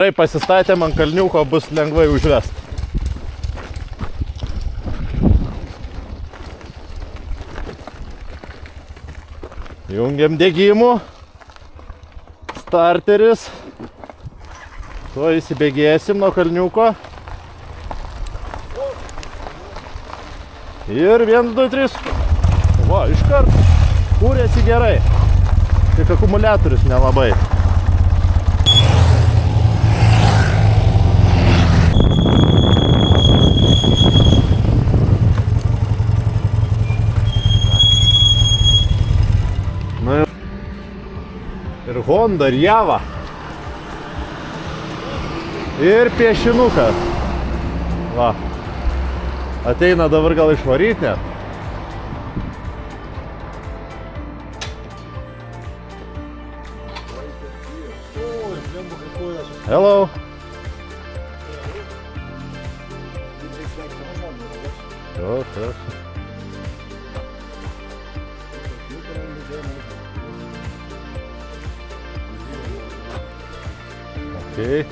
Gerai, pasistatėm ant kalniuko, bus lengvai užvest. Jungiam degimų. Starteris. Tuo įsibėgėsim nuo kalniuko. Ir 1, 2, 3. Va, iškart. Kūrėsi gerai. Tik akumuliatorius nelabai. Na ir Honda, ir Java. Ir piešinukas. Va. Ateina dabar gal išvaryti net. Hello. Yes. Okay.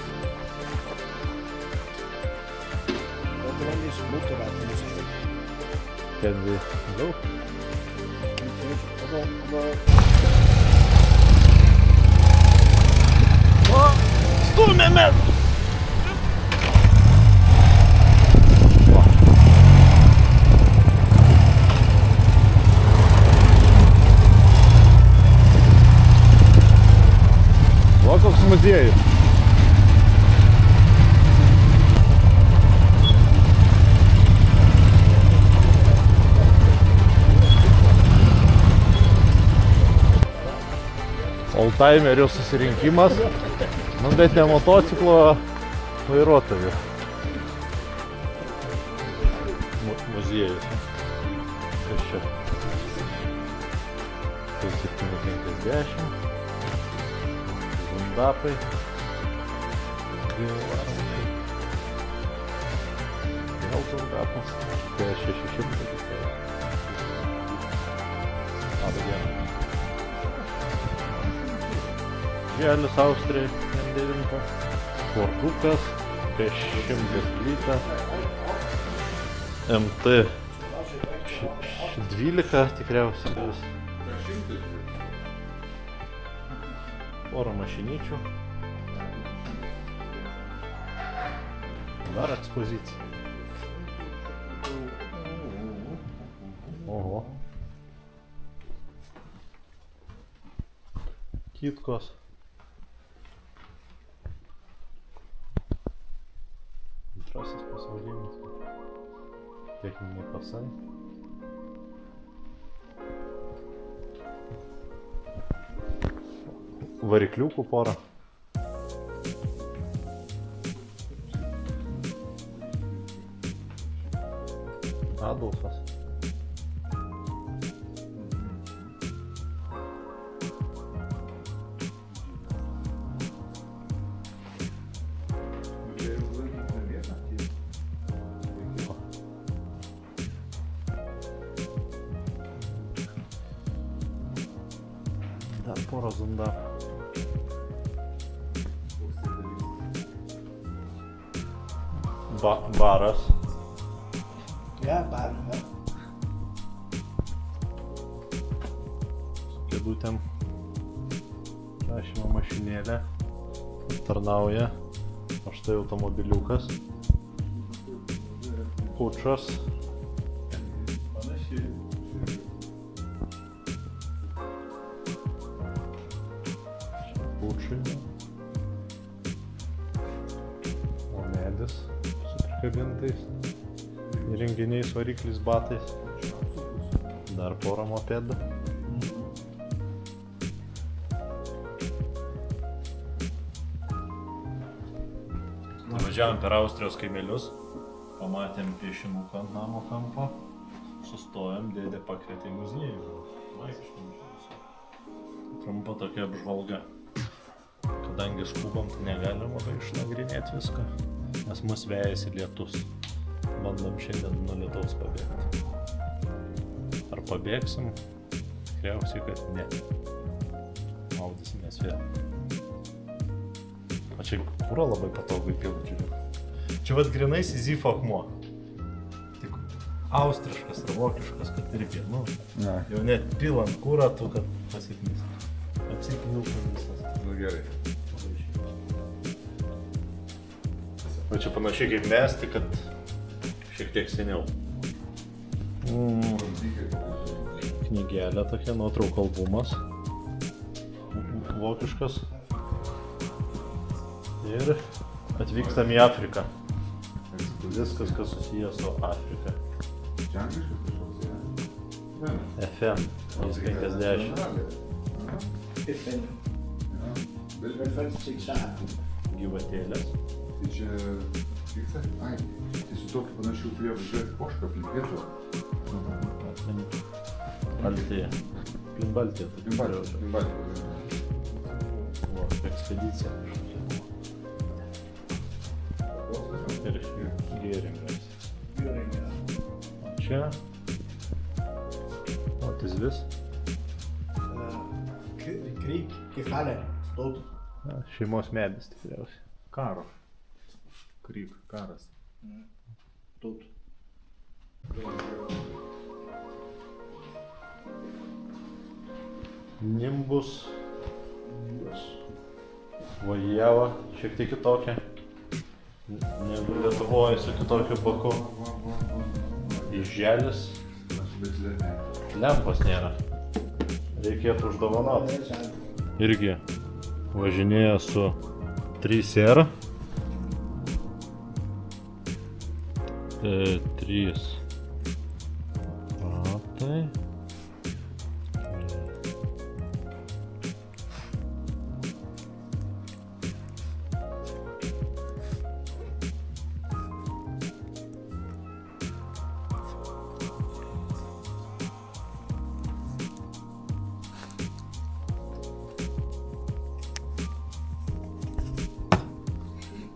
Can we go? Stumėme! Va koks muziejus. Oldtimerių susirinkimas, bet ne motociklo vairuotojų. Muziejus. Kas čia? 750. Zundapai. Vėl zundapas. 600. Labą dieną. Želis Austrijai, M9, Fordukas, 500 litą, MT 12 tikriausiai bus. Porą mašinyčių. Dar ekspozicija. Oho. Kitkos. Antrasis pasaulinis. Techniniai pasai. Varikliukų porą. Adolfas. Dar porą zundapų. Baras. Ja, bar, ja. Su kėdutėm. Rašymo mašinėlė. Tarnauja. O štai automobiliukas. Pučas. Pučiai. O medis su prikabintais įrenginiais, variklis, batais. Dar porą mopedų. Važiavom per Austrijos kaimelius, pamatėm piešinuką ant namo kampo, sustojom, dėdė pakvietė į muziejų. Trumpa tokia apžvalga. Kadangi skubam, tai negalim labai išnagrinėti viską, nes mus vejasi lietus. Bandom šiandien nuo lietaus pabėgti. Ar pabėgsim? Tikriausiai, kad ne. Maudysimės vėl. O čia kūro labai patogu įpilti. Čia vat grinai Sizifo akmuo. Tik austriškas ar vokiškas, kad irgi, nu, Ne. jau net pilant kūrą, tu kad pasiknys. Apsikniltum visas. Nu gerai. O čia panašiai kaip mes, tik kad šiek tiek seniau. Knygelė tokia, nuotraukų albumas. Vokiškas. Ir atvykstam į Afriką. Viskas, kas susijęs su Afrika. Čia angliškas kažkoks, ja? FM 50. FN. Bet 50 sako. Gyvatėlės. tai čia vyksta? Ai, tai su tokiu panašiu turėjo važiuoti pošką aplink Lietuvą. Baltija. Plin Baltija. Aplink Baltiją. O, ekspedicija. Ir gėrimas. Thüringen. O čia. O, tas vis. Krieg gefallen. Tot. Šeimos medis tikriausiai. Karo. Kryp, karas. Tot. Nimbus. Vojava, šiek tiek kitokia. Negu Lietuvoje su kitokiu baku. Įželis. Lempos nėra. Reikėtų uždovanoti. Irgi važinėja su 3R. 3 ratai.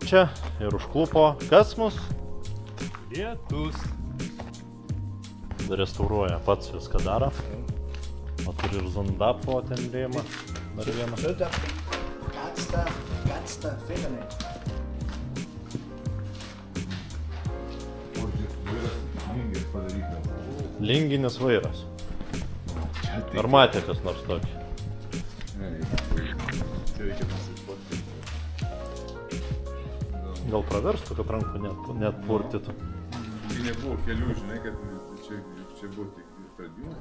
Čia ir užklupo kas mus? Lietus. Restauruoja, pats viską daro. O turi ir zondapo ten rėmą. Dar vieną. Sødder. Gatster fælderne. Lingis padarytas. Linginis vairas. Ar matė kas nors tokį? Čia reikia pasipurti. Gal praverstų, kad rankų net purtytų. Tai nebuvo kelių, žinai, kad čia buvo tik pradimas.